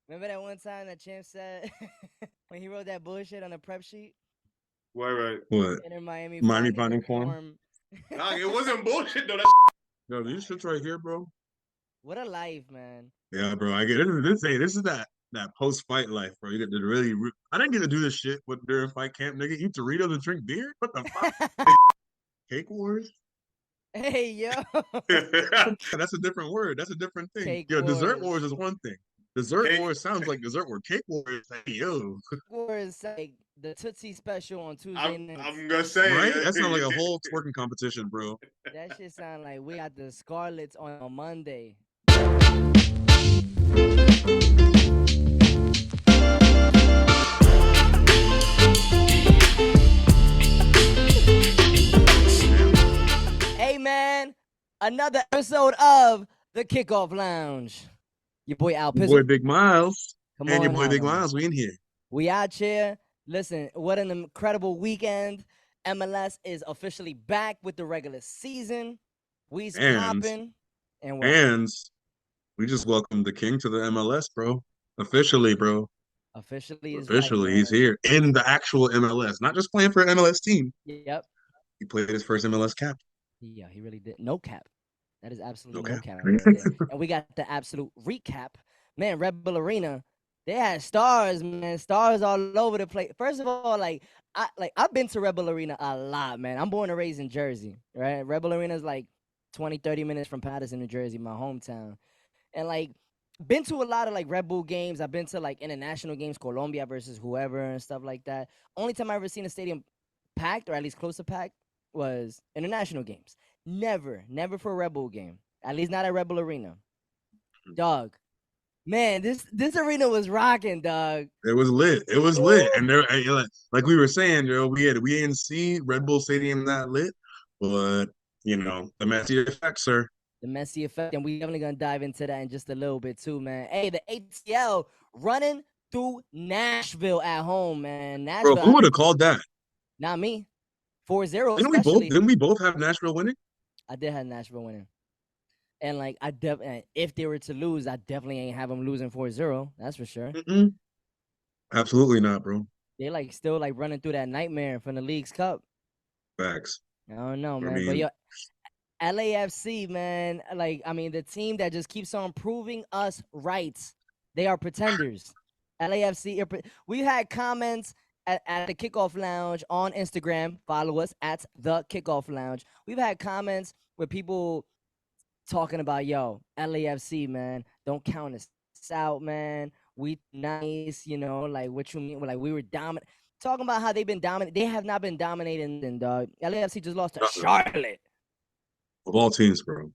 Remember that one time that Champ said when he wrote that bullshit on the prep sheet? Right. What? Inter Miami Miami finding finding the form? form. Nah, it wasn't bullshit though. Yo, these shits right here, bro. What a life, man. Yeah, bro. I get it. This is that post fight life, bro. You get to really. I didn't get to do this shit with during fight camp, nigga. Eat Doritos and drink beer. What the fuck? Cake wars? Hey, yo. That's a different word. That's a different thing. Cake Yo, dessert wars. wars is one thing. Dessert Cake. wars sounds like dessert war. Cake wars, like, yo, Wars like the Tootsie special on Tuesday nights. I'm gonna say right? That sounds like a it. whole twerking competition, bro. That shit sound like we got the Scarlets on Monday. Hey, man. Another episode of the Kickoff Lounge. Your boy Al Your boy Pizzle. Big Miles Come and your on boy out, Big man. Miles, we in here. We out here. Listen, what an incredible weekend. MLS is officially back with the regular season. We's And popping. And what? and we just welcomed the king to the MLS, bro. Officially, bro. Officially is right, Officially, he's man. here in the actual MLS, not just playing for an MLS team. Yep. He played his first MLS cap. Yeah, he really did. No cap. That is absolutely Okay. no cap right there. And we got the absolute recap. Man, Red Bull Arena, they had stars, man. Stars all over the place. First of all, I've been to Red Bull Arena a lot, man. I'm born and raised in Jersey, right? Red Bull Arena is like 20, 30 minutes from Patterson, New Jersey, my hometown. And like been to a lot of like Red Bull games. I've been to like international games, Colombia versus whoever and stuff like that. Only time I ever seen a stadium packed or at least close to packed was international games. Never for a Red Bull game. At least not at Red Bull Arena. Dog. Man, this arena was rocking, dog. It was lit. It was lit. And there, like we were saying, we didn't see Red Bull Stadium that lit, but the Messi effect, sir. The Messi effect, and we definitely gonna dive into that in just a little bit too, man. Hey, the ATL running through Nashville at home, man. Bro, Nashville, who would have called that? not me. 4-0, Didn't especially. we both have Nashville winning? I did have Nashville winning. And like if they were to lose, I definitely ain't have them losing 4-0. That's for sure. Mm-mm. Absolutely not, bro. They like still like running through that nightmare from the League's Cup. Facts. I don't know, I man. mean, But yo, LAFC, man, the team that just keeps on proving us right. They are pretenders. LAFC, we had comments at the Kickoff Lounge on Instagram. Follow us at the Kickoff Lounge. We've had comments where people talking about, yo, LAFC, man, don't count us out, man. We nice, like what you mean? Like we were dominant. Talking about how they've been dominant. They have not been dominating, dog. LAFC just lost to Charlotte. Of all teams, bro.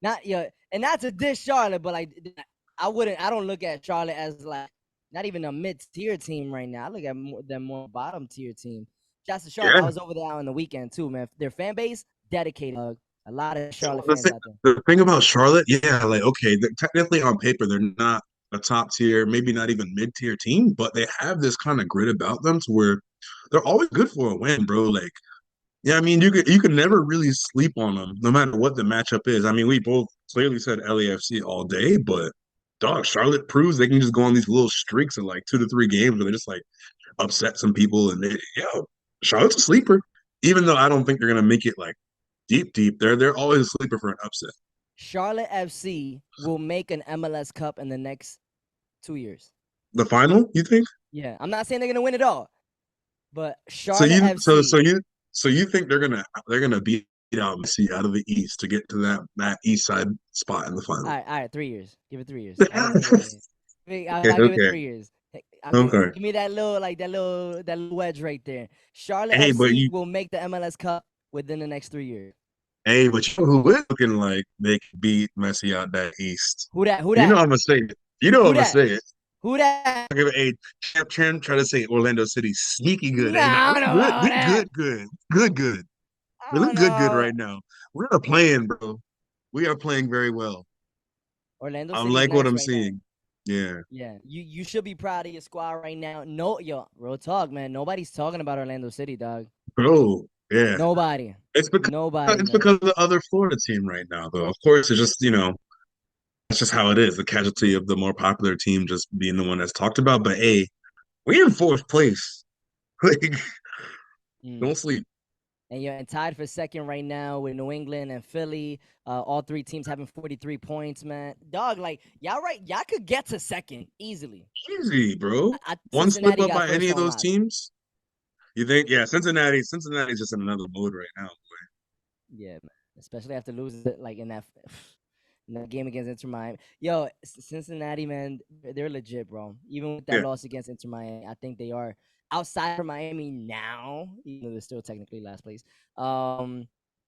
Not and not to diss Charlotte, but like I don't look at Charlotte as like not even a mid-tier team right now. I look at them more bottom-tier team. Shouts to Charlotte. Yeah. I was over there on the weekend too, man. Their fan base dedicated. A lot of Charlotte fans out there. The thing about Charlotte, yeah, like okay, technically on paper they're not a top tier, maybe not even mid-tier team, but they have this kind of grit about them to where they're always good for a win, bro. Like, yeah, I mean, you could never really sleep on them, no matter what the matchup is. I mean, we both clearly said LAFC all day, but dog, Charlotte proves they can just go on these little streaks of like 2 to 3 games where they just like upset some people, and Charlotte's a sleeper. Even though I don't think they're gonna make it like deep, they're always a sleeper for an upset. Charlotte FC will make an MLS Cup in the next 2 years. The final, you think? Yeah, I'm not saying they're gonna win it all, but Charlotte FC. So you think they're gonna beat out Messi out of the East to get to that East side spot in the final? All right, 3 years. Give it 3 years. I'll give it 3 years. Okay. Give me that little wedge right there. Charlotte FC will make the MLS Cup within the next 3 years. Hey, but you know who is looking like they can beat Messi out that East? Who that? You know I'm gonna say it. I'm gonna say it. Who that? Hey, Champ try to say Orlando City sneaky good. Good. We look good right now. We are playing, bro. We are playing very well. Orlando I City like what I'm right seeing. Now. Yeah. You should be proud of your squad right now. No, real talk, man. Nobody's talking about Orlando City, dog. Bro, yeah. Nobody. It's because of the other Florida team right now, though. Of course, it's just that's just how it is. The casualty of the more popular team just being the one that's talked about. But hey, we in fourth place. Like, Mm. don't sleep. And you're tied for second right now with New England and Philly. All three teams having 43 points, man. Dog, like y'all right, y'all could get to second easily. Easy, bro. One slip Cincinnati up got by any first of on those lock. teams, you think, yeah, Cincinnati's just in another mode right now. Yeah, man. Especially after losing it, like in that game against Inter Miami. Yo, Cincinnati, man, they're legit, bro. Even with that Yeah, loss against Inter Miami, I think they are outside of Miami now, even though they're still technically last place.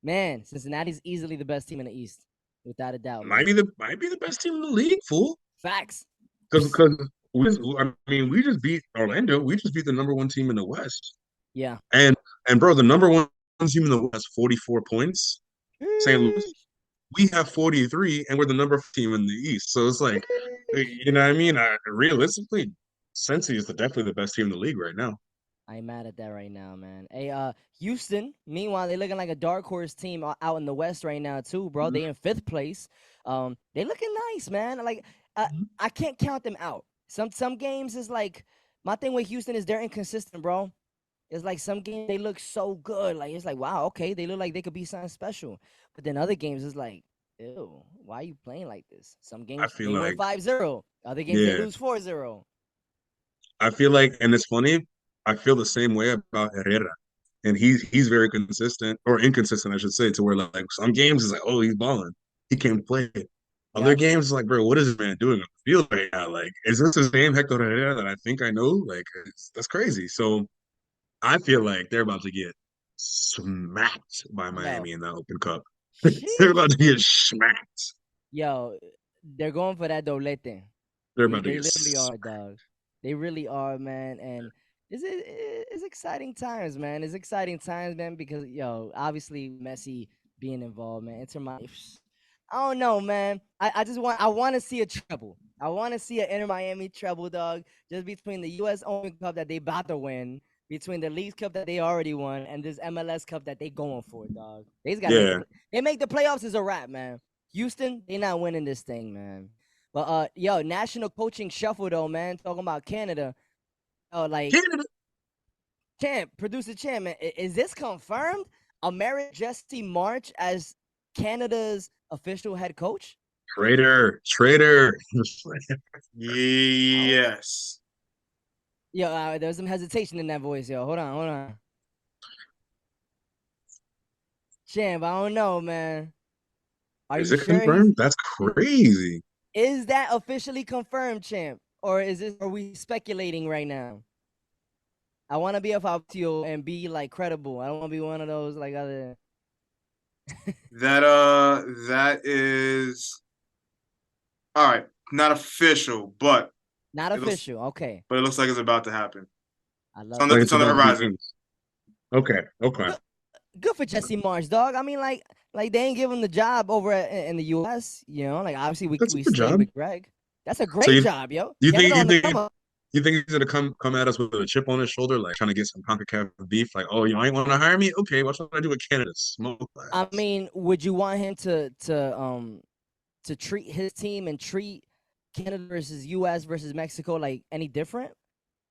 Man, Cincinnati's easily the best team in the East, without a doubt, man. might be the best team in the league, fool. Facts. Because I mean, we just beat Orlando. We just beat the number one team in the West. Yeah. And bro, the number one team in the West, 44 points. St. Louis, we have 43, and we're the number 4 team in the East. So it's like, you know what I mean? Realistically, Cincy is definitely the best team in the league right now. I ain't mad at that right now, man. Hey, Houston. Meanwhile, they looking like a dark horse team out in the West right now too, bro. They in fifth place. They looking nice, man. Like, Mhm. I can't count them out. Some games is like my thing with Houston is they're inconsistent, bro. It's like some games they look so good, like it's like wow, okay, they look like they could be something special. But then other games it's like, ew, why are you playing like this? Some I games feel they win like, 5-0. Other games they yeah, lose 4-0. I feel like, and it's funny. I feel the same way about Herrera, and he's very consistent or inconsistent, I should say, to where like some games is like, oh, he's balling, he can play. Other Yep. games, like, bro, what is this man doing on the field right now? Like, is this the same Hector Herrera that I think I know? Like, that's crazy. So I feel like they're about to get smacked by Yo, Miami in the Open Cup. They're sheesh. about to get smacked. Yo, they're going for that doblete. They're They about to they get. literally are, dog. They really are, man. And it's exciting times, man. It's exciting times, man, because yo, obviously Messi being involved, man. Inter Miami. I don't know, man. I want to see a treble. I want to see an Inter Miami treble, dog. Just between the U.S. Open Cup that they about to win, between the Leagues Cup that they already won, and this MLS Cup that they going for, dog. They just gotta make Yeah, they make the playoffs is a wrap, man. Houston, they not winning this thing, man. But yo, national coaching shuffle though, man. Talking about Canada. Oh, like Canada champ, producer champ, man. Is this confirmed? American Jesse March as Canada's official head coach? traitor. Oh, Yes. yo, there's some hesitation in that voice, yo. Hold on. Champ, I don't know, man. Are Is you it sure he's confirmed? That's crazy. is that officially confirmed, champ? Or are we speculating right now? I want to be a Fabio and be like credible. I don't want to be one of those like other. That is all right. Not official, but Not it looks official. Okay. but it looks like it's about to happen. I It's love on to the Like it's it's on the see about to it. be horizon. announced. Okay, okay. Good, good for Jesse Marsh, dog. I mean, like they ain't give him the job over in the U.S. You know, like obviously That's a we good stayed job. with Greg. That's a So great job, yo. you think Canada on the come up. you think he's gonna come at us with a chip on his shoulder, like trying to get some CONCACAF beef? Like, oh, you ain't want to hire me? Okay, watch what I do with Canada. Smoke I glass. mean, would you want him to treat his team and treat Canada versus U.S. versus Mexico like any different?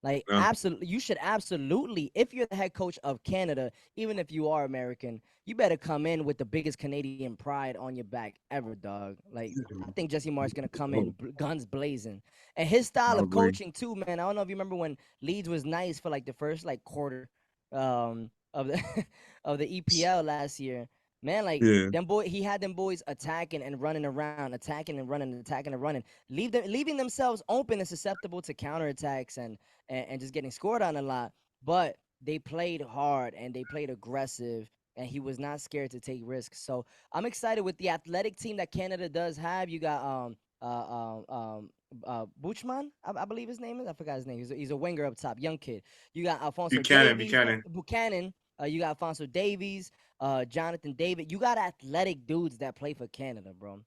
Like, No, absolutely, you should absolutely, if you're the head coach of Canada, even if you are American, you better come in with the biggest Canadian pride on your back ever, dog. Like, I think Jesse Marsh's gonna come in guns blazing, and his style I of agree. coaching too, man. I don't know if you remember when Leeds was nice for like the first like quarter, of the of the EPL last year. Man, like Yeah, he had them boys attacking and running around, attacking and running, attacking and running, leaving themselves open and susceptible to counterattacks and just getting scored on a lot. But they played hard and they played aggressive, and he was not scared to take risks. So I'm excited with the athletic team that Canada does have. You got Buchman, I believe his name is. I forgot his name. He's a winger up top, young kid. You got Alfonso Buchanan, Davies, Buchanan. Buchanan. You got Alfonso Davies, Jonathan David. You got athletic dudes that play for Canada, bro.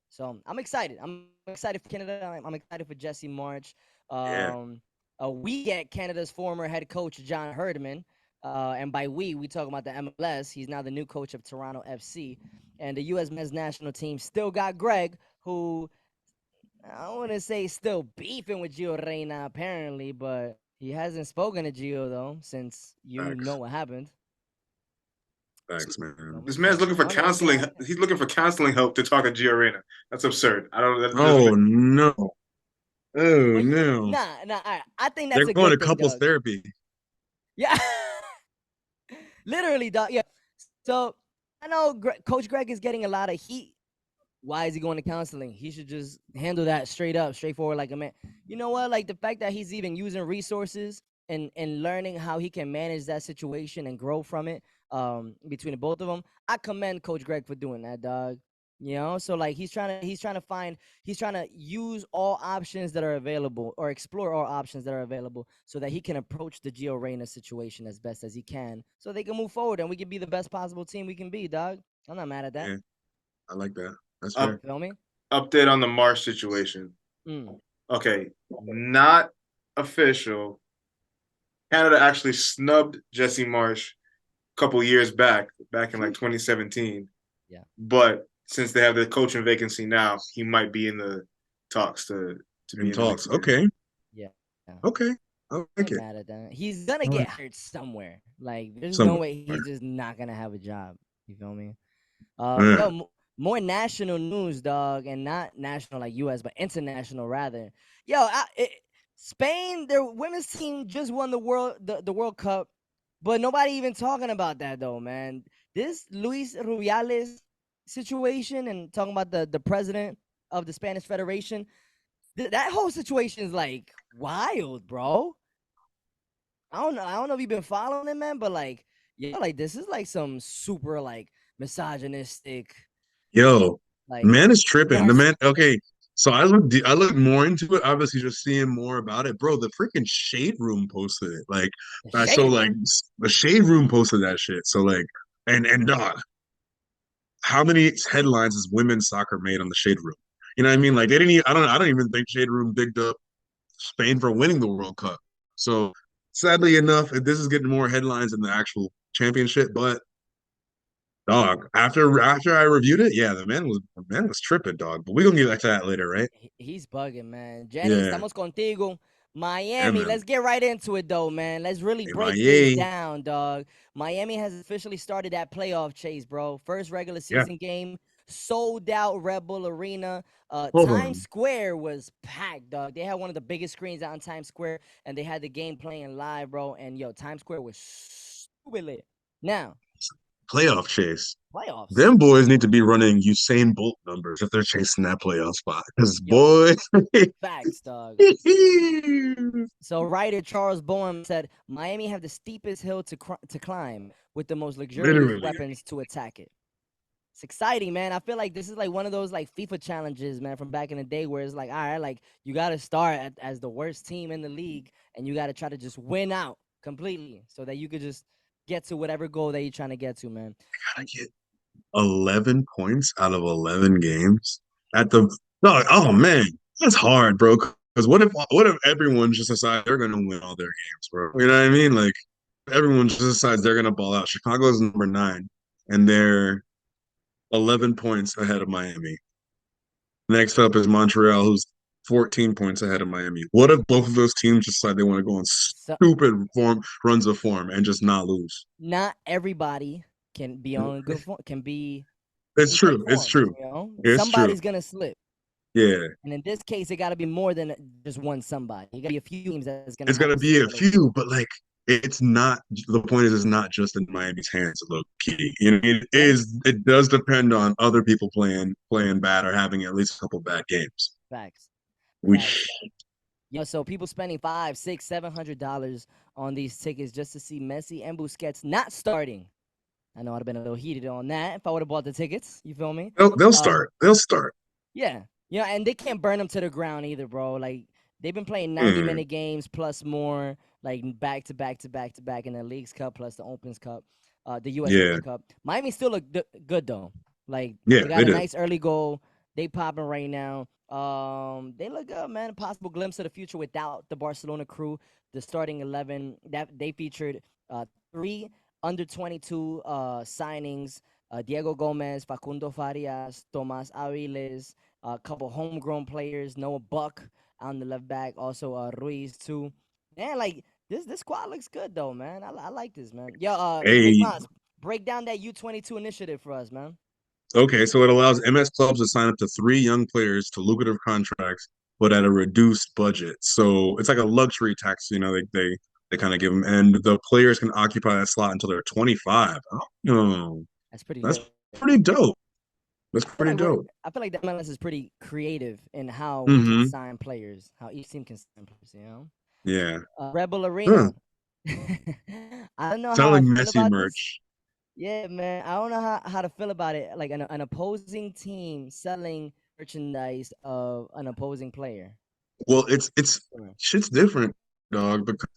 So I'm excited. I'm excited for Canada. I'm excited for Jesse March. yeah, Um, we get Canada's former head coach John Herdman, and by we talk about the MLS. He's now the new coach of Toronto FC, and the U.S. men's national team still got Gregg, who I wouldn't say still beefing with Gio Reyna apparently, but he hasn't spoken to Gio though since you know Facts, what happened. facts, You feel man. me? This man's So looking for I don't know what's gonna counseling. happen. He's looking for counseling help to talk to Gio Reyna. That's absurd. I don't. That doesn't Oh make. no, oh But no. nah. All right. I think They're that's a going to good thing, couples Doug. therapy. Yeah, literally, Doug. Yeah. So I know Coach Gregg is getting a lot of heat. Why is he going to counseling? He should just handle that straight up, straightforward, like a man. You know what? Like the fact that he's even using resources and learning how he can manage that situation and grow from it. Between the both of them, I commend Coach Gregg for doing that, dog. You know, so like he's trying to use all options that are available or explore all options that are available so that he can approach the Gio Reyna situation as best as he can, so they can move forward and we can be the best possible team we can be, dog. I'm not mad at that. Yeah, I like that. That's Up fair. Feel me? update on the Marsh situation. Mm. Okay, not official. Canada actually snubbed Jesse Marsh a couple years back in like 2017. Yeah. But since they have the coaching vacancy now, he might be in the talks to be In in the mix talks. again. Okay, Yeah. Yeah. okay. I I like ain't it. mad at that. He's gonna I like get it. hurt somewhere. Like, there's no Somewhere. way he's just not gonna have a job. You feel me? Yo, Yeah. more national news, dog, and not national like U.S., but international rather. Yo, Spain, their women's team just won the World Cup, but nobody even talking about that though, man. This Luis Rubiales situation and talking about the president of the Spanish Federation, that whole situation is like wild, bro. I don't know if you've been following it, man, but like, yeah, like this is like some super like misogynistic, Yo, like man is tripping. The nasty man. Okay, so I looked more into it. Obviously, just seeing more about it, bro. The freaking shade room posted it. Like, so shade like room. the shade room posted that shit. So like, and dog, how many headlines has women's soccer made on the shade room? You know what I mean? Like they didn't. Even, I don't even think shade room bigged up Spain for winning the World Cup. So sadly enough, this is getting more headlines than the actual championship. But dog, after I reviewed it, yeah, the man was tripping, dog. But we're gonna get back to that later, right? He's bugging, man. Jenny, Yeah. estamos contigo. Yeah, Miami, man. let's get right into it though, man. Let's really break this MIA. down, dog. Miami has officially started that playoff chase, bro. First regular Yeah. season game, sold out Red Bull Arena. Hold Times on. Square was packed, dog. They had one of the biggest screens out in Times Square, and they had the game playing live, bro. And yo, Times Square was stupid lit. Now, Playoff chase. playoffs. Them boys need to be running Usain Bolt numbers if they're chasing that playoff spot. Because Yo, boy, facts, dog. So writer Charles Boehm said Miami have the steepest hill to climb with the most luxurious literally, weapons to attack it. It's exciting, man. I feel like this is like one of those like FIFA challenges, man, from back in the day where it's like, all right, like you got to start as the worst team in the league and you got to try to just win out completely so that you could just get to whatever goal that you're trying to get to, man. gotta get 11 points out of 11 games at the no, oh man, that's hard, bro. Because what if everyone just decides they're gonna win all their games, bro? You know what I mean? Like everyone just decides they're gonna ball out. Chicago's number 9, and they're 11 points ahead of Miami. Next up is Montreal, who's 14 points ahead of Miami. What if both of those teams decide they want to go on So stupid runs of form and just not lose? not everybody can be on good form, can be It's in great true. It's form, true. you know? It's true. Somebody's going to slip. Yeah. And in this case, it got to be more than just one somebody. It got to be a few teams that's going to It's have gonna to be slip a a little bit. few, but like it's not the point is it's not just in Miami's hands, low key. You know, Yeah, it does depend on other people playing bad or having at least a couple bad games. facts, We facts. Yo, so people spending $500, $600, $700 on these tickets just to see Messi and Busquets not starting. I know I'd have been a little heated on that if I would have bought the tickets. You feel me? they'll Uh, start. They'll start. yeah, yeah, and they can't burn them to the ground either, bro. Like they've been playing 90-minute Mm, games plus more, like back to back to back to back in the Leagues Cup plus the Opens Cup, the U.S. yeah, Open Cup. Miami still look good though. Like yeah, they got they a do. nice early goal. They popping right now. They look good, man. A possible glimpse of the future without the Barcelona crew. The starting 11 that they featured, three under 22 signings: Diego Gomez, Facundo Farias, Tomas Aviles, A couple homegrown players, Noah Buck on the left back, also Ruiz too. Man, like this squad looks good though, man. I like this, man. Yo, Big Hey, Moss, break down that U22 initiative for us, man. okay, so it allows MS clubs to sign up to 3 young players to lucrative contracts, but at a reduced budget. So it's like a luxury tax, they kind of give them, and the players can occupy that slot until they're 25. Oh, That's pretty that's good. pretty dope. That's I feel pretty like dope. the MLS is pretty creative in how we can Mm-hmm. sign players, how each team can sign players. Yeah. Rebel Huh. Arena. I don't know how I Selling feel Messi about this. merch. Yeah, man. I don't know how to feel about it. Like an opposing team selling merchandise of an opposing player. Well, it's Sure. shit's different, dog, because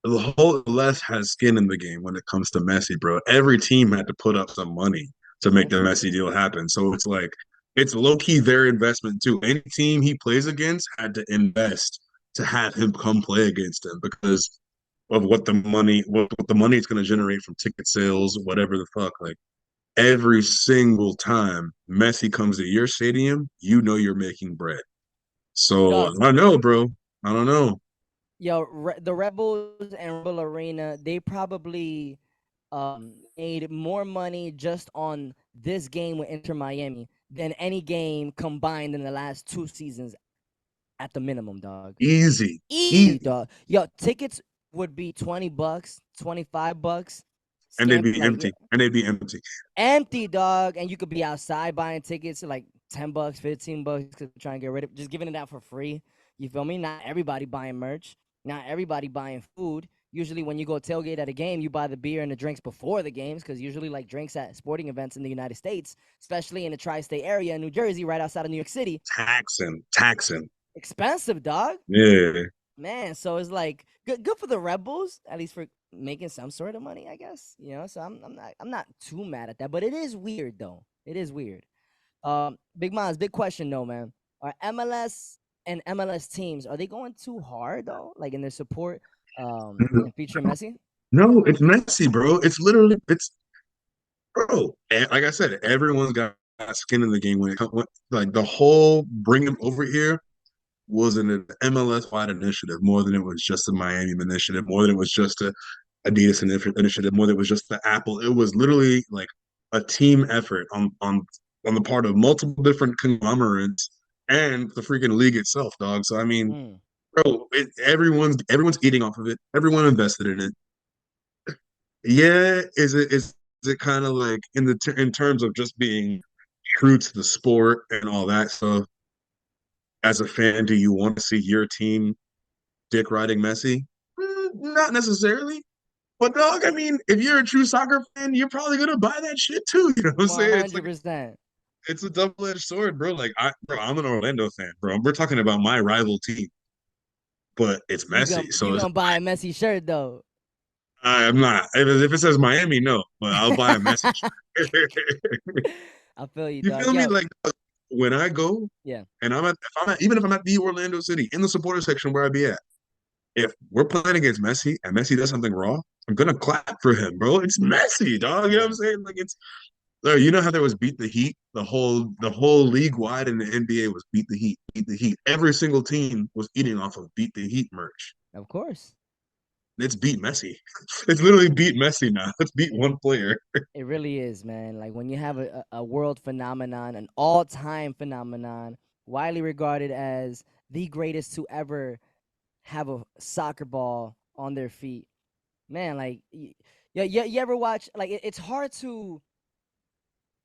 the whole less has skin in the game when it comes to Messi, bro. Every team had to put up some money to make Yeah. the Messi deal happen. So it's like it's low key their investment too. Any team he plays against had to invest to have him come play against him because of what the money it's going to generate from ticket sales, whatever the fuck. Like every single time Messi comes to your stadium, you know you're making bread. So Dog, I don't know, bro. I don't know. yo, the Rebels and Rebel Arena, they probably made more money just on this game with Inter Miami than any game combined in the last 2 seasons at the minimum, dog. Easy, Easy, easy. dog. Yo, tickets would be $20, $25. And they'd Scam be like empty. And they'd be empty. empty, dog, and you could be outside buying tickets like $10, $15 because trying to get rid of just giving it out for free. You feel me? Not everybody buying merch, not everybody buying food. Usually, when you go tailgate at a game, you buy the beer and the drinks before the games because usually, like drinks at sporting events in the United States, especially in the tri-state area in New Jersey, right outside of New York City, Taxing, taxing. expensive, dog. Yeah. Man, so it's like good for the Rebels, at least for making some sort of money, I guess. So I'm not too mad at that, but it is weird though. It is weird. Big Mons, big question though, man. Are MLS and MLS teams are they going too hard though, like in their support and featuring Messi? No, it's messy, bro. It's literally it's bro. Like I said, everyone's got skin in the game when it comes. Like the whole bring him over here was an MLS wide initiative more than it was just a Miami initiative, more than it was just a Adidas initiative, more than it was just the Apple. It was literally like a team effort on the part of multiple different conglomerates and the freaking league itself, dog. So I mean, Mm. bro, everyone's eating off of it. Everyone invested in it. Yeah, is it kind of like in terms of just being true to the sport and all that stuff? As a fan, do you want to see your team dick riding Messi? Not necessarily. But dog, I mean, if you're a true soccer fan, you're probably gonna buy that shit too. You know what I'm One saying? It's hundred like percent. it's a double-edged sword, bro. I'm an Orlando fan, bro. We're talking about my rival team, but it's You gonna Messi, you so it's gonna buy a Messi shirt though? I'm not. If it says Miami, no, but I'll buy a Messi. I feel you, You dog. feel me? Yo, Like when I go yeah. and even if I'm at the Orlando City in the supporter section where I be at, if we're playing against Messi and Messi does something wrong, I'm gonna clap for him, bro. It's Messi, dog. You know what Yeah. I'm saying? Like it's you know how there was beat the Heat, the whole league wide in the NBA was beat the Heat, beat the Heat. Every single team was eating off of beat the Heat merch. Of course. It's beat Messi. It's literally beat Messi now. It's beat one player. It really is, man. Like when you have a world phenomenon, an all-time phenomenon, widely regarded as the greatest to ever have a soccer ball on their feet. Man, like you ever watch like it's hard to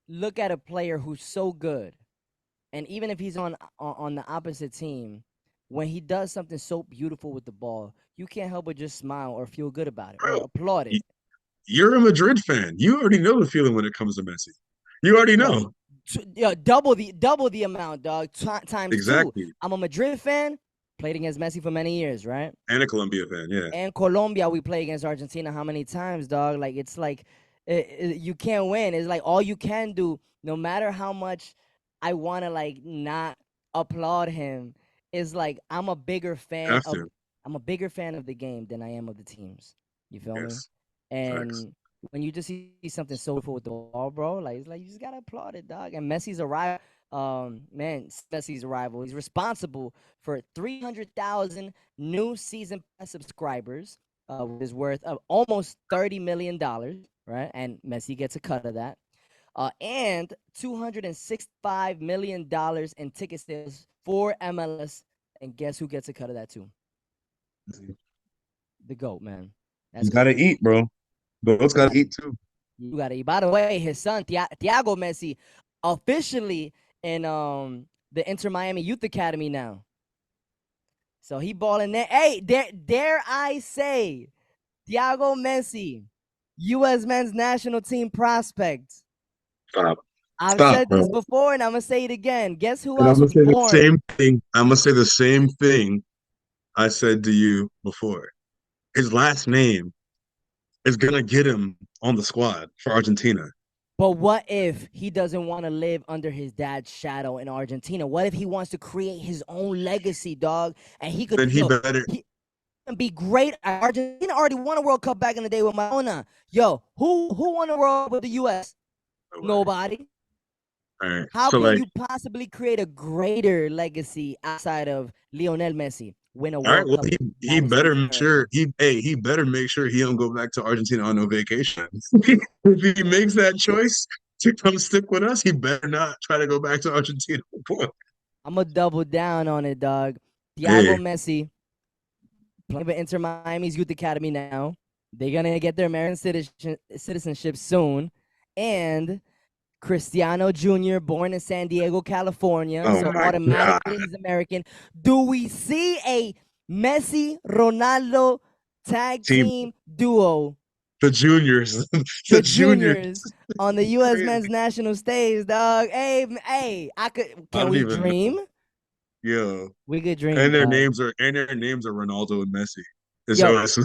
look at a player who's so good and even if he's on the opposite team, when he does something so beautiful with the ball, you can't help but just smile or feel good about it or Bro, applaud it. you're a Madrid fan. You already know the feeling when it comes to Messi. You already Yo, know. yeah, double the amount, dog. Times two. Exactly. I'm a Madrid fan. Played against Messi for many years, right? And a Colombia fan, yeah. And Colombia, we play against Argentina. How many times, dog? Like it's like you can't win. It's like all you can do, no matter how much I want to like not applaud him. Is like Have to. I'm a bigger fan of the game than I am of the teams. You feel me? Yes. Facts. And when you just see something so beautiful with the ball, bro, like it's like you just gotta applaud it, dog. And Messi's arrival, Man, Messi's rival. He's responsible for 300,000 new season pass subscribers, which is worth of almost $30 million, right? And Messi gets a cut of that. And $265 million in ticket sales for MLS. And guess who gets a cut of that too? The GOAT, man. That's You gotta crazy. eat, bro. Goats You gotta got eat too. you gotta eat. By the way, his son Thiago Messi officially in the Inter Miami Youth Academy now. So he balling there. Hey, dare I say, Thiago Messi, U.S. men's national team prospect. Stop. I've Stop, said this bro. before, and I'm gonna say it again. Guess who And I'm else gonna was say the born? same thing. I'm gonna say the same thing I said to you before. His last name is gonna get him on the squad for Argentina. But what if he doesn't want to live under his dad's shadow in Argentina? What if he wants to create his own legacy, dog? And he could, Then he better. he can be great. Argentina already won a World Cup back in the day with Maradona. Yo, who won a World Cup with the U.S.? Nobody. All right. How So can like, you possibly create a greater legacy outside of Lionel Messi? Win a all right. World Well, Cup with the he United better States of make sure America. he better make sure he don't go back to Argentina on no vacation. If he makes that choice to come stick with us, he better not try to go back to Argentina. Boy. I'm gonna double down on it, dog. Thiago Hey, Messi playing for Inter Miami's Youth Academy now. They're gonna get their American citizenship soon, and Cristiano Jr., born in San Diego, California, oh so my God, automatically he's American. Do we see a Messi Ronaldo tag team, team duo, the juniors, the the juniors, juniors, on the U.S. crazy. men's national stage, dog? Hey, I could. I Can don't we even know. dream? Yo, We could dream, dog. and their names are Ronaldo and Messi. And so Yo, it's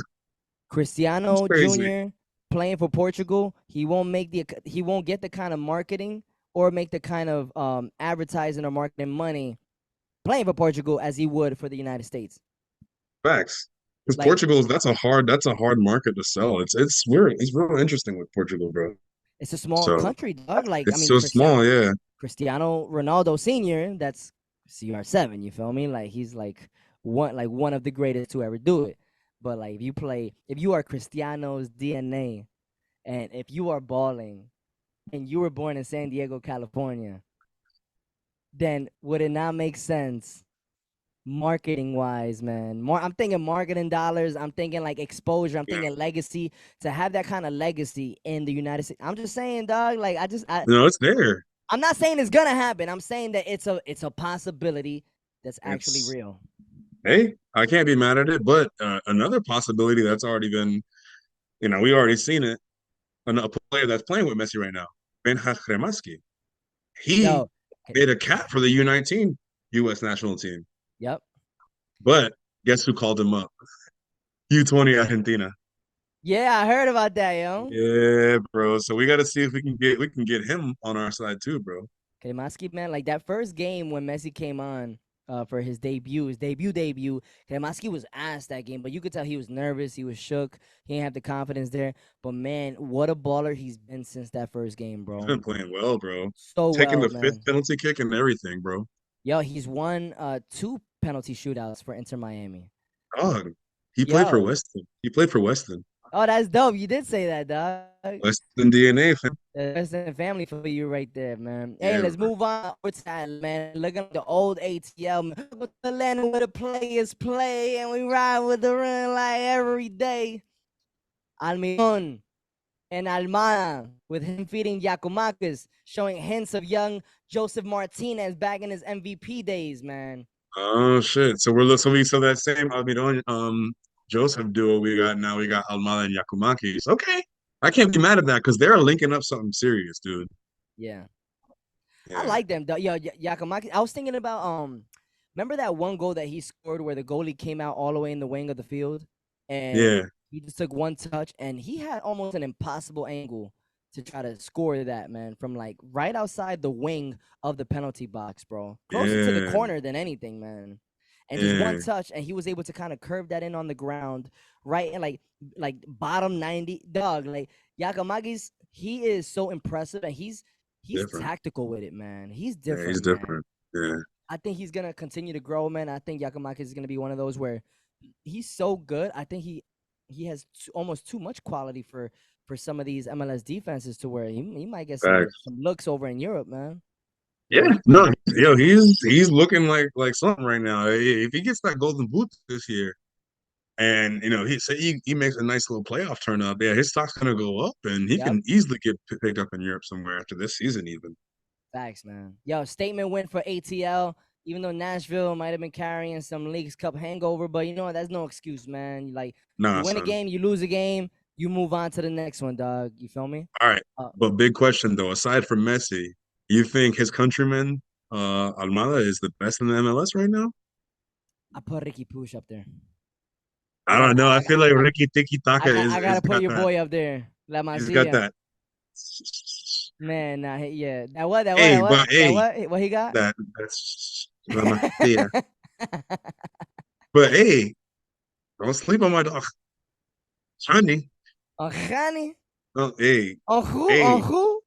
Cristiano crazy. Jr. playing for Portugal, he won't get the kind of marketing or make the kind of advertising or marketing money playing for Portugal as he would for the United States. Facts. Because Like Portugal's that's a hard market to sell. It's real interesting with Portugal, bro. it's a small So country, dog. Like I it's mean, so small, yeah. Cristiano Ronaldo Senior, that's CR7. You feel me? Like he's one of the greatest to ever do it. But like if you are Cristiano's DNA, and if you are balling, and you were born in San Diego, California, then would it not make sense marketing wise, man? I'm thinking marketing dollars. I'm thinking like exposure. I'm Yeah. thinking legacy, to have that kind of legacy in the United States. I'm just saying, dog. Like No, it's there. I'm not saying it's gonna happen. I'm saying that it's a possibility that's actually It's real. hey, I can't be mad at it. But another possibility that's already been, we already seen it. A player that's playing with Messi right now, Ben Kremaski. He Yo, okay. made a cap for the U19 U.S. national team. Yep. But guess who called him up? U20 Argentina. Yeah, I heard about that, yo. Yeah, bro. So we got to see if we can get him on our side too, bro. Kremaski, man, like that first game when Messi came on for his debut. Kremaski was asked that game, but you could tell he was nervous, he was shook, he didn't have the confidence there. But man, what a baller he's been since that first game, He's bro. been playing well, bro. So Taking well, the man. fifth penalty kick and everything, bro. Yo, he's won two penalty shootouts for Inter Miami. Oh, he played for Yo, Weston. He played for Weston. oh, that's dope. You did say that, dog. Weston DNA, fam. That's the family for you right there, man. Hey, Yeah, let's bro. move on. What's that, man? Looking like the old ATL, man. With the land where the players play, and we ride with the run like every day. Almiron and Almada, with him feeding Giacomakis, showing hints of young Joseph Martinez back in his MVP days, man. Oh shit. So that same Almiron Joseph duo we got now. We got Almada and Yakumakis. Okay. I can't be mad at that because they're linking up something serious, dude. Yeah. I Yeah. like them, though. Yo, Giacomakis. I was thinking about remember that one goal that he scored where the goalie came out all the way in the wing of the field, and Yeah. he just took one touch, and he had almost an impossible angle to try to score that, man, from like right outside the wing of the penalty box, bro, closer to the Yeah. corner than anything, man. And just one Yeah. touch, and he was able to kind of curve that in on the ground, right, and like bottom 90, dog. Like Yakamagis, he is so impressive, and he's he's Different. tactical with it, man. He's Yeah, he's different, man. different. Yeah. I think he's gonna continue to grow, man. I think Giacomakis is gonna be one of those where he's so good. I think he has almost too much quality for some of these MLS defenses to where he might get Facts. some looks over in Europe, man. The way Yeah, he no, plays. yo, he's looking like something right now. If he gets that golden boot this year, and he makes a nice little playoff turn up, yeah, his stock's gonna go up, and he Yep. can easily get picked up in Europe somewhere after this season, even. Facts, man. Yo, statement win for ATL. Even though Nashville might have been carrying some Leagues Cup hangover, but you know what? That's no excuse, man. Like you Nah, win a son. game, you lose a game, you move on to the next one, dog. You feel me? All right, Uh, but big question though. Aside from Messi, you think his countryman, Almada, is the best in the MLS right now? I put Ricky Push up there. I I got don't know. I feel like Ricky Tiki Taka I is gotta put got your that. boy up there. La He's got Masia. that. Man, nah, yeah. That what? That what? Hey, That what? but That hey, what? What he got? that's yeah. But hey, don't sleep on my dog, honey. On Khani? Oh, hey, On who? On hey, who?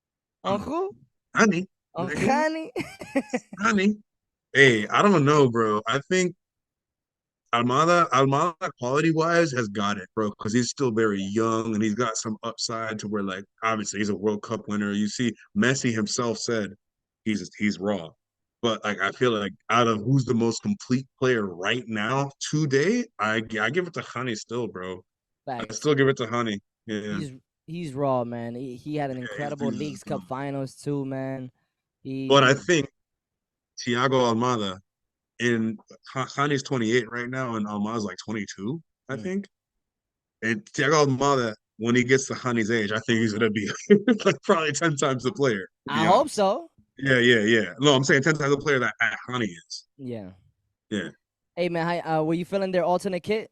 On um, who? honey, On hey, Khani? honey. Hey, I don't know, bro. I think Almada, quality wise, has got it, bro, because he's still very young and he's got some upside to where, like, obviously he's a World Cup winner. You see, Messi himself said he's raw, but like I feel like out of who's the most complete player right now today, I give it to Honey still, bro. I Facts. still give it to Honey. Yeah, He's raw, man. He had an yeah, incredible he's Leagues Cup finals too, man. but I He think Thiago Almada in Honey's 28 right now, and Almada's like 22, I mm, think. And Thiago Almada, when he gets to Honey's age, I think he's gonna be like probably 10 times the player, to I be hope honest. so. Yeah, yeah, yeah. No, I'm saying 10 times the player that Honey is. Yeah. Yeah. Hey man, hi, were you feeling their alternate kit?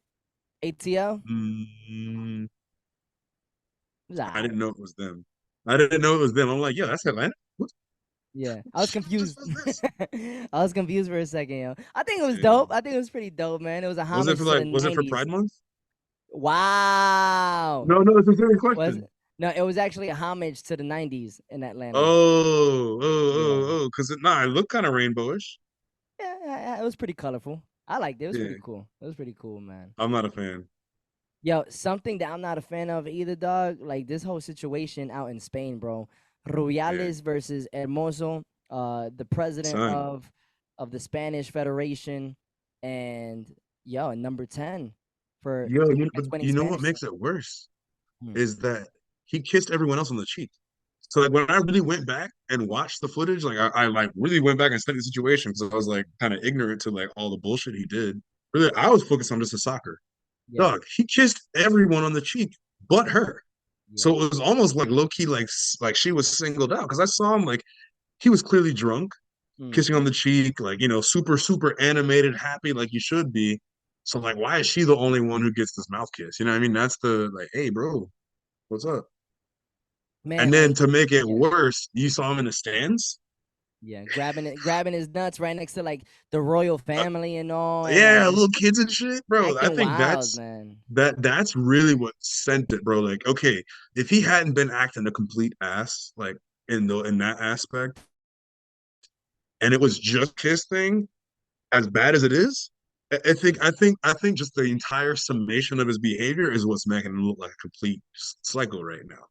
ATL? Mm, It was I alright. didn't know it was them. I didn't know it was them. I'm like, yo, that's Atlanta. What Yeah. I was just confused. was this? I was confused for a second, yo. I think it was Yeah. dope. I think it was pretty dope, man. It was a Was it for homage to the like was it for 90s. Pride Month? Wow. No, no, it's a serious Was question. no, it was actually a homage to the 90s in Atlanta. Yeah. Because nah, it looked kind of rainbowish. Yeah, it was pretty colorful. I liked it. It was Yeah, pretty cool. It was pretty cool, man. I'm not a fan. Yo, something that I'm not a fan of either, dog. Like this whole situation out in Spain, bro. Yeah, Rubiales versus Hermoso, the president son. of the Spanish Federation, and yo, number 10 for Yo, but against winning you know what Spanish team. makes it worse Hmm. is that he kissed everyone else on the cheek. So like when I really went back and watched the footage, like I like really went back and studied the situation because I was like kind of ignorant to like all the bullshit he did. Really, I was focused on just the soccer. Yeah, Dog, he kissed everyone on the cheek but her. yeah. So it was almost like low key, like she was singled out because I saw him like he was clearly drunk, Hmm. kissing on the cheek, like super animated, happy, like you should be. So like, why is she the only one who gets this mouth kiss? You know what I mean? That's the like, hey, bro, what's up? And Man, then like to make it yeah, worse, you saw him in the stands. yeah, grabbing his nuts right next to like the royal Uh, family and all, and like yeah, just little kids and shit, bro. I acting think wild, man. that's really what sent it, bro. Like, okay, if he hadn't been acting a complete ass, like in that aspect, and it was just his thing, as bad as it is, I think just the entire summation of his behavior is what's making him look like a complete psycho right now.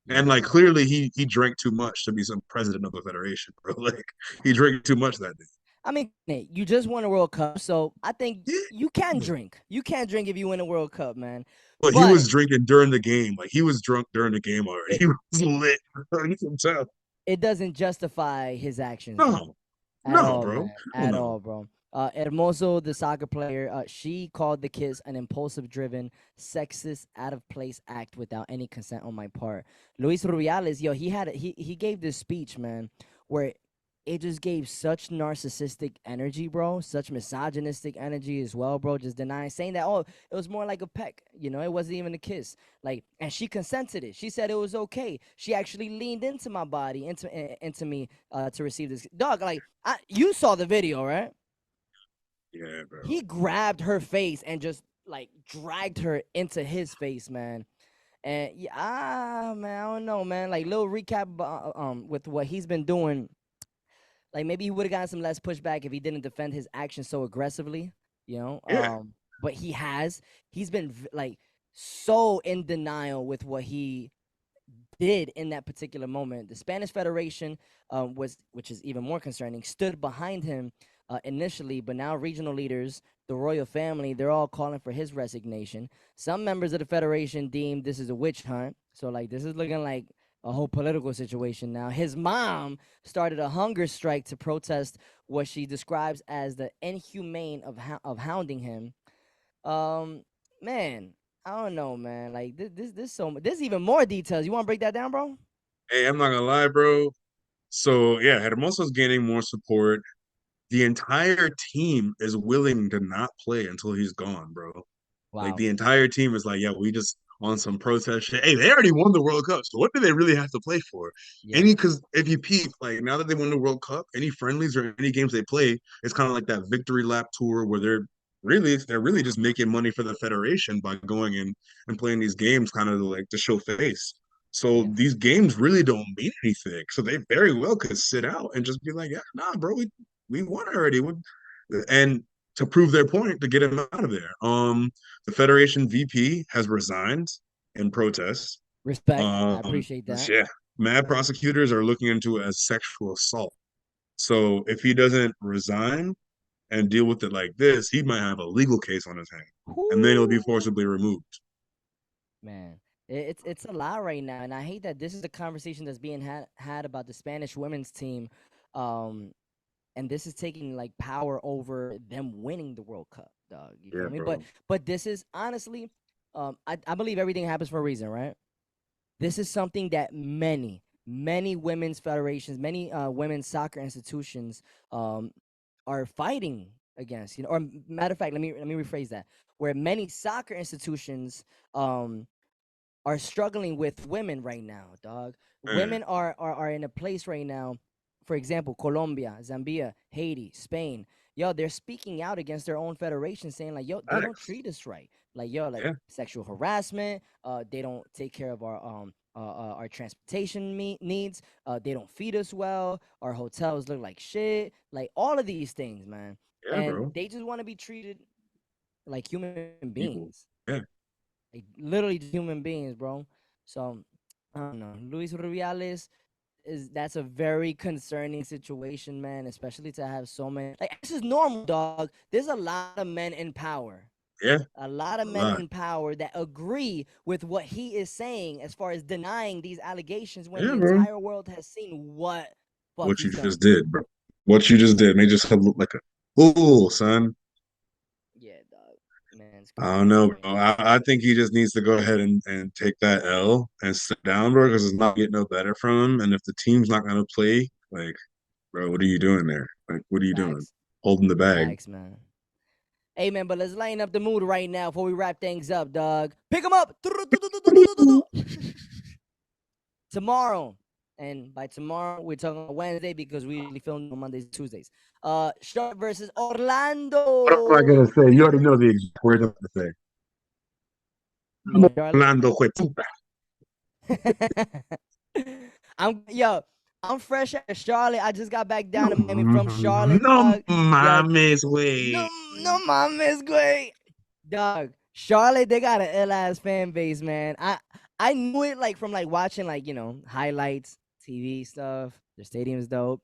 And Yeah. like clearly he drank too much to be some president of the federation, bro. Like he drank too much that day. I mean, Nate, you just won a World Cup, so I think you can Yeah. drink. You can drink if you win a World Cup, man. But he But was drinking during the game. Like he was drunk during the game already. it He was lit. You can tell. it doesn't justify his actions though. No, At no, all, bro. man. Hell At no. all, bro. Hermoso, the soccer player, she called the kiss an impulsive driven, sexist, out of place act without any consent on my part. Luis Rubiales, yo, he gave this speech, man, where it just gave such narcissistic energy, bro, such misogynistic energy as well, bro. Just denying, saying that, oh, it was more like a peck, it wasn't even a kiss. Like, and she consented it. She said it was okay. She actually leaned into my body, into me, to receive this dog. Like, you saw the video, right? Yeah, bro. He grabbed her face and just like dragged her into his face, man. And man, I don't know, man. Like little recap with what he's been doing. Like maybe he would have gotten some less pushback if he didn't defend his actions so aggressively, you know. Yeah. But he's been like so in denial with what he did in that particular moment. The Spanish Federation which is even more concerning, stood behind him initially, but now regional leaders, the royal family, they're all calling for his resignation. Some members of the federation deemed this is a witch hunt. So like this is looking like a whole political situation now. His mom started a hunger strike to protest what she describes as the inhumane of hounding him. Um, man, I don't know, man. Like there's even more details. You want to break that down, bro? Hey, I'm not gonna lie, bro. So yeah, Hermoso's gaining more support. The entire team is willing to not play until he's gone, bro. Like Wow. the entire team is like, yeah, we just on some protest shit. Hey, they already won the World Cup, so what do they really have to play for? Yeah. Because if you peep, like now that they won the World Cup, any friendlies or any games they play, it's kind of like that victory lap tour where they're really just making money for the federation by going in and playing these games, kind of like to show face. So Yeah. these games really don't mean anything. So they very well could sit out and just be like, yeah, nah, bro, we won already. And to prove their point, to get him out of there. The Federation VP has resigned in protest. Respect. I Um, appreciate that. yeah, mad prosecutors are looking into it as sexual assault. So if he doesn't resign and deal with it like this, he might have a legal case on his hand, and then he'll be Whoo, forcibly removed. man. It's a lot right now, and I hate that this is the conversation that's being had about the Spanish women's team, um, and this is taking like power over them winning the World Cup, dog. You Yeah, feel me? But bro. but this is honestly, I believe everything happens for a reason, right? This is something that many women's federations, many women's soccer institutions um, are fighting against. You know, or matter of fact, let me rephrase that. Where many soccer institutions are struggling with women right now, dog. Man, Women are in a place right now. For example, Colombia, Zambia, Haiti, Spain. Yo, they're speaking out against their own federation, saying like, yo, they don't facts. treat us right. Like, yo, like Yeah, sexual harassment. They don't take care of our transportation needs. They don't feed us well. Our hotels look like shit. Like all of these things, man. yeah, And bro. they just want to be treated like human Equal. beings, Yeah, like literally just human beings, bro. So I don't know. Luis Rubiales is that's a very concerning situation, man. Especially to have so many. Like this is normal, dog. There's a lot of men in power. yeah, A lot of a men lot. in power that agree with what he is saying as far as denying these allegations when Yeah, the bro. entire world has seen what fuck What you he's just done. did, bro. What you just did made yourself look like a fool, son. Yeah, dog. Man, it's I don't crazy, know, man. bro. I think he just needs to go ahead and take that L and sit down, bro, because it's not getting no better from him. And if the team's not gonna play, like, bro, what are you doing there? Like, what are you doing? Facts. Holding the bag. Facts, man. Hey man, but let's lighten up the mood right now before we wrap things up, dog. Pick them up tomorrow, and by tomorrow we're talking about Wednesday because we usually film on Mondays and Tuesdays. Charlotte versus What am I gonna Orlando. say? You already know the exact words I'm gonna say. Charlotte. Orlando Hueputa. I'm yo. I'm fresh out of Charlotte. I just got back down to Miami from Charlotte, No dog. Yo, mames, no, güey. no mames, güey. Dog, Charlotte, they got an ill ass fan base, man. I knew it like from like watching like highlights, TV stuff. Their stadium's dope,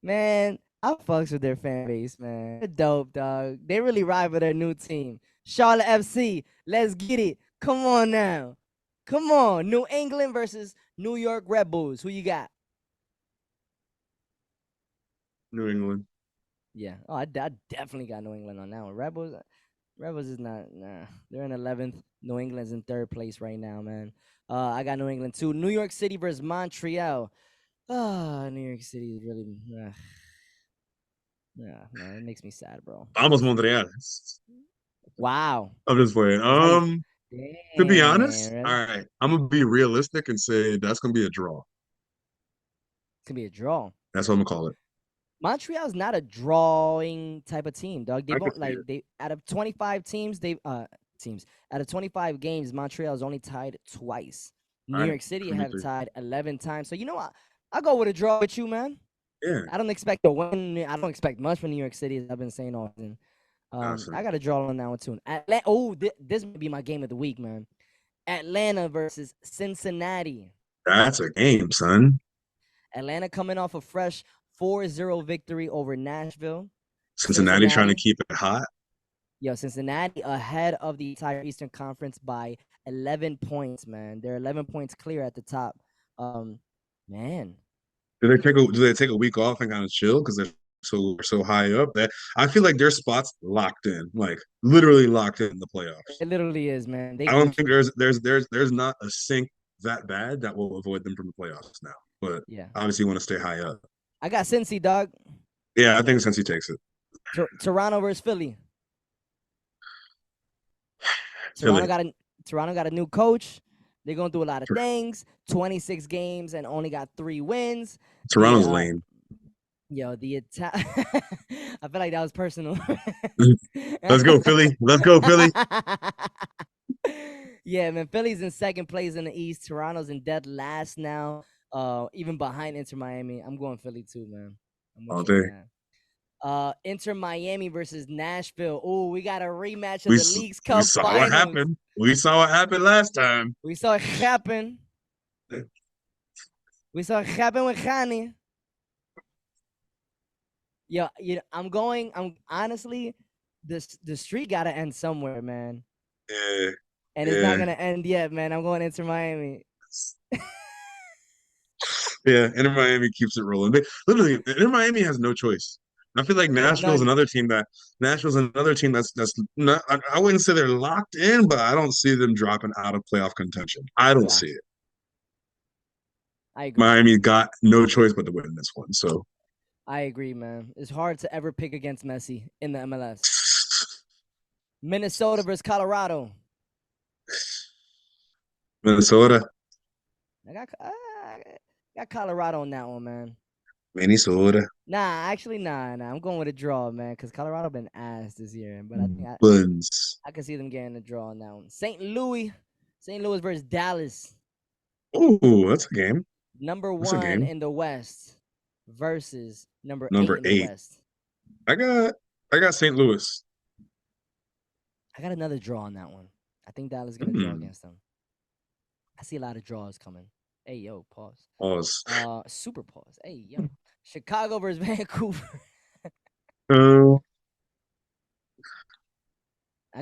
man. I fucks with their fan base, man. They're dope, dog. They really ride for their new team, Charlotte FC. Let's get it. Come on now, come on. New England versus New York Red Bulls. Who you got? New England. Yeah. Oh, I definitely got New England on that one. Rebels is not. Nah, they're in 11th. New England's in third place right now, man. I got New England too. New York City versus Montreal. New York City is really. Yeah, man, it makes me sad, bro. Vamos Montreal. Wow, I'm just playing. that's how you. To be honest, Damn, all it's right, I'm gonna be realistic and say that's gonna be a draw. gonna be a draw. That's what I'm gonna call it. Montreal's not a drawing type of team, dog. I They've can see like it. they out of 25 teams, they teams. Out of 25 games, Montreal's only tied twice. New Right. York City have 23. tied 11 times. So you know what? I'll go with a draw with you, man. Yeah. I don't expect a win. I don't expect much from New York City, as I've been saying all season. Awesome. I got a draw on that one too. This might be my game of the week, man. Atlanta versus Cincinnati. That's a game, son. Atlanta coming off a fresh 4-0 victory over Nashville. Cincinnati trying to keep it hot. Cincinnati ahead of the entire Eastern Conference by 11 points, man. They're 11 points clear at the top. Man. Do they take a week off and kind of chill because they're so high up that I feel like their spots locked in, like literally locked in the playoffs. It literally is, man. They I don't Gucci. think there's not a sink that bad that will avoid them from the playoffs now. But Yeah. obviously you want to stay high up. I got Cincy, dog. Yeah, I think since he takes it. Toronto versus Philly. Philly. Toronto got a new coach. They're going through a lot of things. 26 games and only got 3 wins. Toronto's lame. The attack. I feel like that was personal. Let's go, Philly. Let's go, Philly. Yeah, man. Philly's in second place in the East. Toronto's in dead last now. Even behind Inter Miami. I'm going Philly too, man. All day. Inter Miami versus Nashville. Oh, we got a rematch of the Leagues Cup We saw finals. what happened. We saw what happened last time. We saw it happen. We saw it happen with Khani. I'm honestly, the streak gotta end somewhere, man. Yeah. And it's not gonna end yet, man. I'm going Inter Miami. Yeah, Inter Miami keeps it rolling. Literally, Inter Miami has no choice. I feel like Nashville's another team that's not. I wouldn't say they're locked in, but I don't see them dropping out of playoff contention. I don't see it. I agree. Miami got no choice but to win this one. So I agree, man. It's hard to ever pick against Messi in the MLS. Minnesota versus Colorado. Minnesota. I got Colorado on that one, man. Minnesota. Nah. I'm going with a draw, man, because Colorado been ass this year. But I think I can see them getting a draw on that one. St. Louis versus Dallas. Ooh, that's a game. Number 1 in the West versus number 8 in the West. I got St. Louis. I got another draw on that one. I think Dallas is gonna draw against them. I see a lot of draws coming. Hey, yo, pause. Pause. Super pause. Hey, yo. Chicago versus Vancouver. I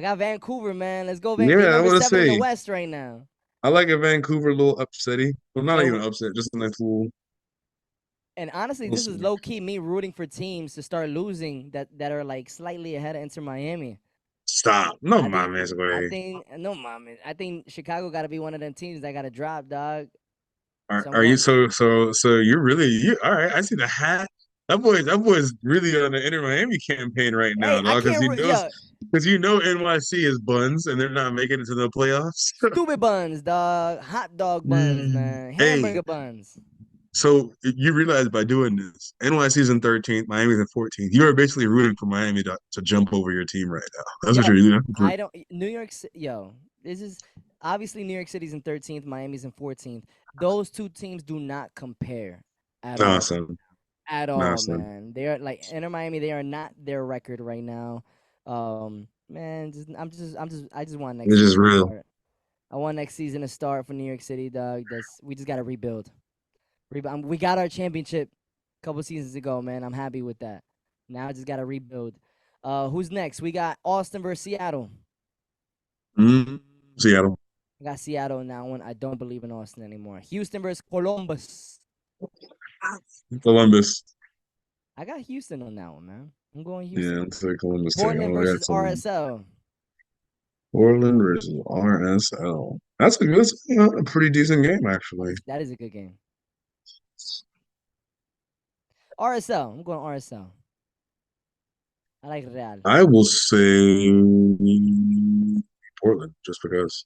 got Vancouver, man. Let's go, Vancouver. Yeah, Number 7 in the West right now. I like a Vancouver little upsetty. Well, not even upset, just a nice little. And honestly, this is low key me rooting for teams to start losing that are like slightly ahead of Inter Miami. Stop. No mames, güey. I think Chicago got to be one of them teams that got to drop, dog. Are you so you're really all right? I see the hat. That boy's really on the Inter Miami campaign right now, dog. Because you know NYC is buns and they're not making it to the playoffs. Stupid buns, dog. Hot dog buns, man. Hamburger buns. So you realize by doing this, NYC's in 13th, Miami's in 14th. You are basically rooting for Miami to jump over your team right now. That's what you're doing. New York. This is obviously New York City's in 13th, Miami's in 14th. Those two teams do not compare at all. At all, man. They are like Inter Miami. They are not their record right now. Man, I just want next. It's just real. I want next season to start for New York City, dog. We just gotta rebuild. We got our championship a couple seasons ago, man. I'm happy with that. Now I just got to rebuild. Who's next? We got Austin versus Seattle. Seattle. I got Seattle in that one. I don't believe in Austin anymore. Houston versus Columbus. Columbus. I got Houston on that one, man. I'm going Houston. Yeah, I'm saying Columbus. Portland versus RSL. Portland versus RSL. That's a pretty decent game, actually. That is a good game. RSL. I'm going RSL. I like Real. I will say Portland, just because.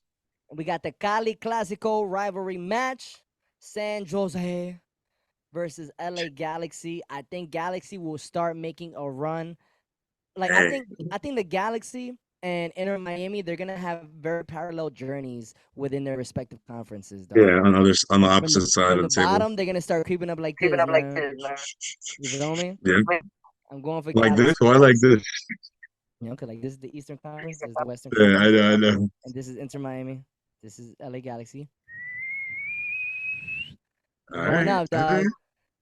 We got the Cali Clasico rivalry match. San Jose versus LA Galaxy. I think Galaxy will start making a run. Like I think the Galaxy and Inter Miami, they're gonna have very parallel journeys within their respective conferences, Yeah, dog. on the From the opposite side from of the the table. bottom, they're gonna start creeping up like this, man. You feel me? Yeah, I'm going for like this. Galaxy. Oh, I like this. Cause like this is the Eastern Conference, this is the Western Yeah, I Conference, know, I know. and this is Inter Miami. This is LA Galaxy. All We're going right, up, all right. dog.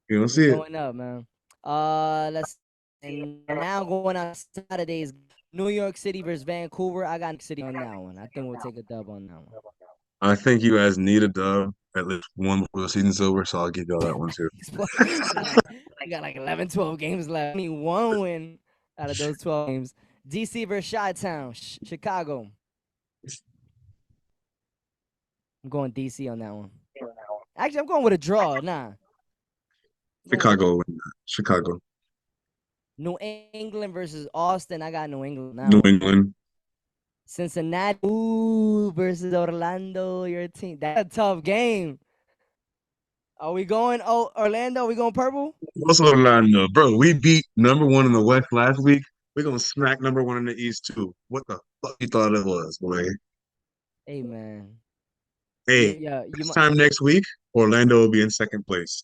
You don't We're see it. going up, man. Let's and now going on Saturdays, New York City versus Vancouver. I got New York City on that one. I think we'll take a dub on that one. I think you guys need a dub at least one before the season's over, so I'll give y'all that one too. we got like 11, 12 games left. I need one win out of those 12 games. DC versus Chi-Town, Chicago. I'm going DC on that one. Actually, I'm going with a draw. Nah. Chicago, Chicago, New England versus Austin. I got New England now. New England. Cincinnati versus Orlando. Your team. That's a tough game. Are we going Orlando? Are we going purple? What's Orlando, bro? We beat number one in the West last week. We're gonna smack number one in the East too. What the fuck you thought it was, boy? Hey man. Hey, Yeah, this time next week, Orlando will be in second place.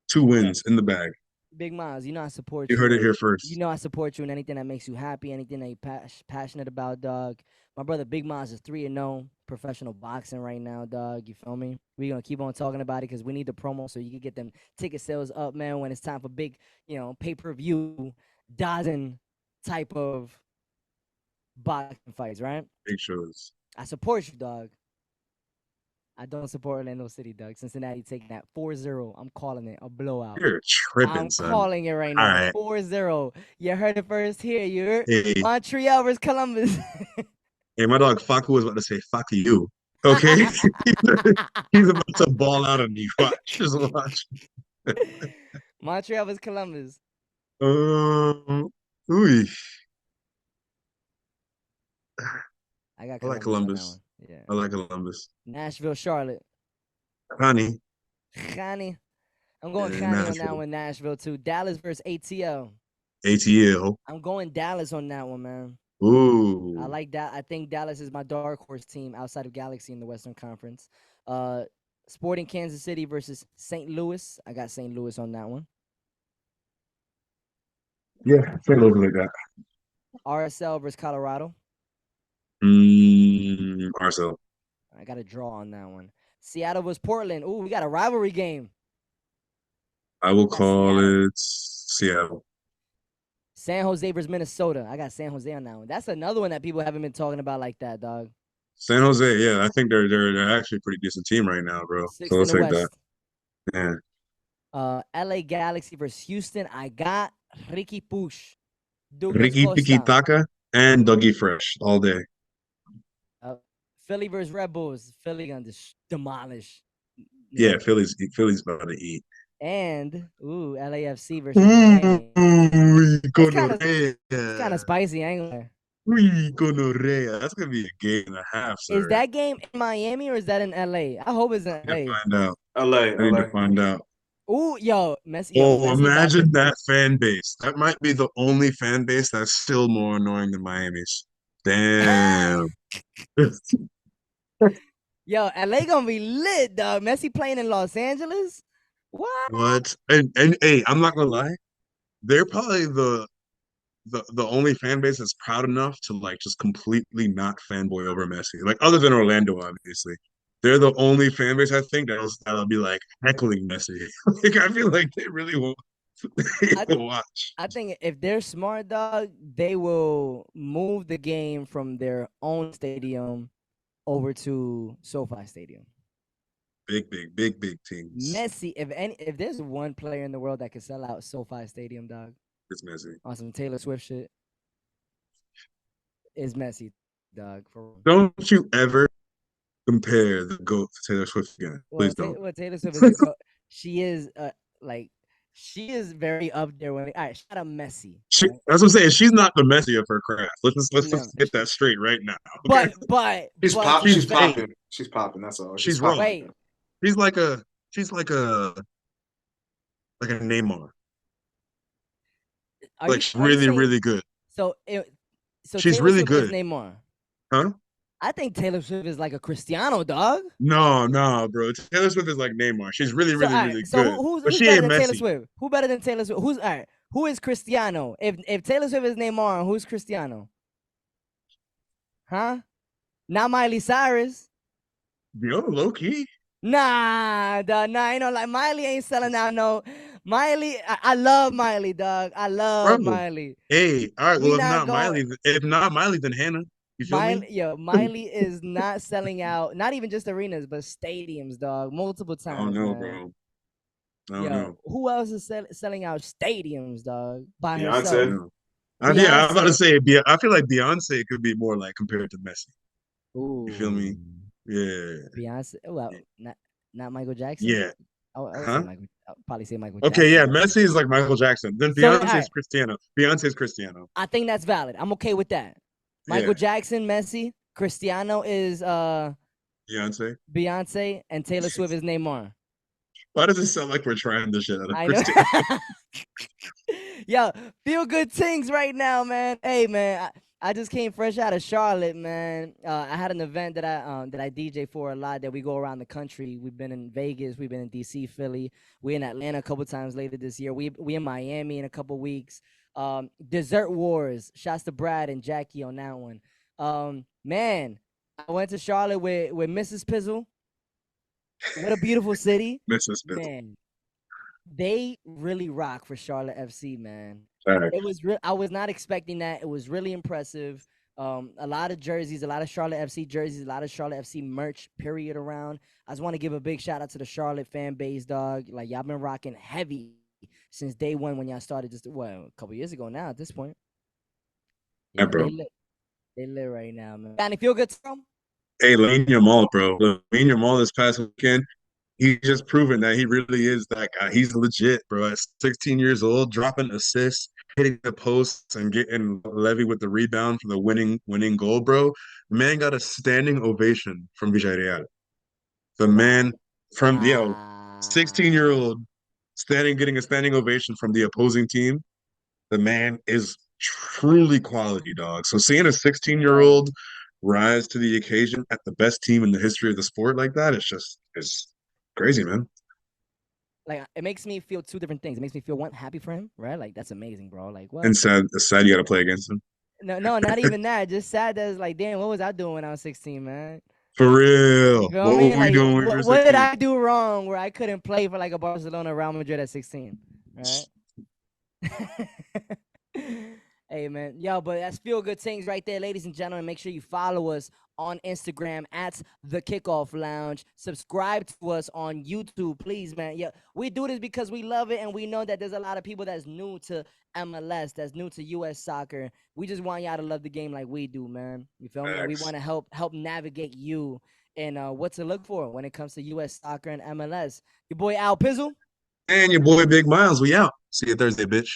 2 wins in the bag. Big Miles, you know I support You you. heard it here You first. know I support you in anything that makes you happy, anything that you're passionate about, dog. My brother Big Miles is 3-0 professional boxing right now, dog. You feel me? We're gonna keep on talking about it because we need the promo so you can get them ticket sales up, man. When it's time for big, pay-per-view, dozen type of boxing fights, right? Big shows. I support you, dog. I don't support Orlando City, dog. Cincinnati taking that 4-0. I'm calling it a blowout. You're tripping, I'm son. calling it right All now. right. 4-0. You heard it first here. You heard Hey, Montreal versus Columbus. hey, my dog Faku was about to say "fuck you." Okay, he's about to ball out on you. Watch, just watch. Montreal versus Columbus. Ooh, I got I like Columbus on that Columbus. one. Yeah. I like Columbus. Nashville, Charlotte. Honey, Khani. I'm going yeah, Khani on that Nashville. one. Nashville too. Dallas versus ATL. ATL. I'm going Dallas on that one, man. I Ooh, like that. I think Dallas is my dark horse team outside of Galaxy in the Western Conference. Sporting Kansas City versus St. Louis. I got St. Louis on that one. yeah, say look like that. RSL versus Colorado. Marcel. I got a draw on that one. Seattle versus Portland. Ooh, we got a rivalry game. I will Got call Seattle. it Seattle. San Jose versus Minnesota. I got San Jose on that one. That's another one that people haven't been talking about like that, dog. San Jose, yeah, I think they're actually a pretty decent team right now, bro. So Sixth in let's the take that. West. Yeah. LA Galaxy versus Houston. I got Ricky Push. Douglas Ricky Tiki Costa. Taka and Dougie Fresh all day. Philly versus Red Bulls. Philly gonna demolish. Yeah, Philly's about to eat. And LAFC versus Miami. Ooh, It's kind of gonorrhea. spicy. I ain't gonna lie. Ooh, gonorrhea. That's gonna be a game and a half, Is sir. that game in Miami or is that in LA? I hope it's in I need to LA. find out. LA, I need to LA. find out. Ooh, Oh, Messi about to. imagine that fan base. That might be the only fan base that's still more annoying than Miami's. Damn. Yo, LA gonna be lit, dog. Messi playing in Los Angeles. What? What? And hey, I'm not gonna lie. They're probably the only fan base that's proud enough to like just completely not fanboy over Messi. Like other than Orlando, obviously. They're the only fan base I think that'll be like heckling Messi. Like I feel like they really won't I watch. I think if they're smart, dog, they will move the game from their own stadium over to SoFi Stadium. Big teams. Messi, if there's one player in the world that could sell out SoFi Stadium, dog, It's Messi. on some Taylor Swift shit, is Messi, dog. For Don't you ever compare the GOAT to Taylor Swift again. Please don't. Taylor Swift is a she is like she is very up there when all right, shout out Messi. Right? That's what I'm saying. She's not the Messi of her craft. Let's No. just get that straight right now. Okay? But She's but she's Hey, popping. She's popping. That's all. she's popping. wrong. wait, She's like a Neymar. are Like you she's are you really, saying really good. so So She's Taylor really Swift is good. Neymar. Huh? I think Taylor Swift is like a Cristiano, dog. No, bro. Taylor Swift is like Neymar. She's really, So really, all right, really so good. But who's she better ain't than Taylor Messi. Swift? Who better than Taylor Swift? Who's all right? Who is Cristiano? If Taylor Swift is Neymar, who's Cristiano? Huh? Not Miley Cyrus. Yo, low key. Nah, dog. Nah, you know, like Miley ain't selling out. No, Miley. I love Miley, dog. I love Bro. Miley. Hey, all right. We Well, not going. If not Miley, then Hannah. You feel me? Miley, yo, Miley is not selling out. Not even just arenas, but stadiums, dog. Multiple I don't times, know, man. bro. I don't Yo, know. who else is selling out stadiums, dog? By I herself. don't Beyonce. know. Yeah, I'm about to Beyonce. say, I feel like Beyonce could be more like compared to Messi. You feel me? Ooh, Yeah. Beyonce. Well, not Michael Jackson. Yeah. I would say Huh? Michael. I would probably say Michael Okay, yeah. Jackson. Messi is like Michael Jackson. Then So all Beyonce is right, Cristiano. Beyonce is Cristiano. I think that's valid. I'm okay with that. Yeah. Michael Jackson, Messi, Cristiano is Beyonce. Beyonce, and Taylor Swift is Neymar. Why does it sound like we're trying the shit out of I know. Cristiano? Yo, feel good things right now, man. Hey, man, I just came fresh out of Charlotte, man. I had an event that I DJ for a lot that we go around the country. We've been in Vegas, we've been in DC, Philly, we in Atlanta a couple times later this year. We in Miami in a couple weeks. Dessert Wars. Shouts to Brad and Jackie on that one. Man, I went to Charlotte with Mrs. Pizzle. What a beautiful city, Mrs. Bill. man. They really rock for Charlotte FC, man. Right. It was real. I was not expecting that. It was really impressive. A lot of jerseys, a lot of Charlotte FC jerseys, a lot of Charlotte FC merch. Period. Around. I just want to give a big shout out to the Charlotte fan base, dog. Like y'all been rocking heavy since day one when y'all started. Just a couple years ago now. At this point, Yeah, yeah, bro. they lit right now, man. Got any feel good from? Hey, Lamine Yamal, bro. Lamine Yamal this past weekend, he's just proven that he really is that guy. He's legit, bro. At 16 years old, dropping assists, hitting the posts, and getting Levy with the rebound for the winning goal, bro. The man got a standing ovation from Villarreal. The Wow. man from 16-year-old Wow. getting a standing ovation from the opposing team. The man is truly quality, dog. So seeing a 16-year-old rise to the occasion at the best team in the history of the sport like that, it's crazy, man. Like it makes me feel two different things. It makes me feel one happy for him, right? Like that's amazing, bro. Like what? And sad you got to play against him. No, not even that. Just sad that it's like, damn, what was I doing when I was 16, man? For real. You feel What me? were we Like, doing when we were what did 16? I do wrong where I couldn't play for like a Barcelona, Real Madrid at 16? Right? Hey man, yo, but that's feel good things right there, ladies and gentlemen. Make sure you follow us on Instagram at the Kickoff Lounge. Subscribe to us on YouTube, please, man. Yeah, we do this because we love it, and we know that there's a lot of people that's new to MLS, that's new to U.S. soccer. We just want y'all to love the game like we do, man. You feel me? And we want to help navigate you and what to look for when it comes to U.S. soccer and MLS. Your boy Al Pizzle. And your boy Big Miles, we out. See you Thursday, bitch.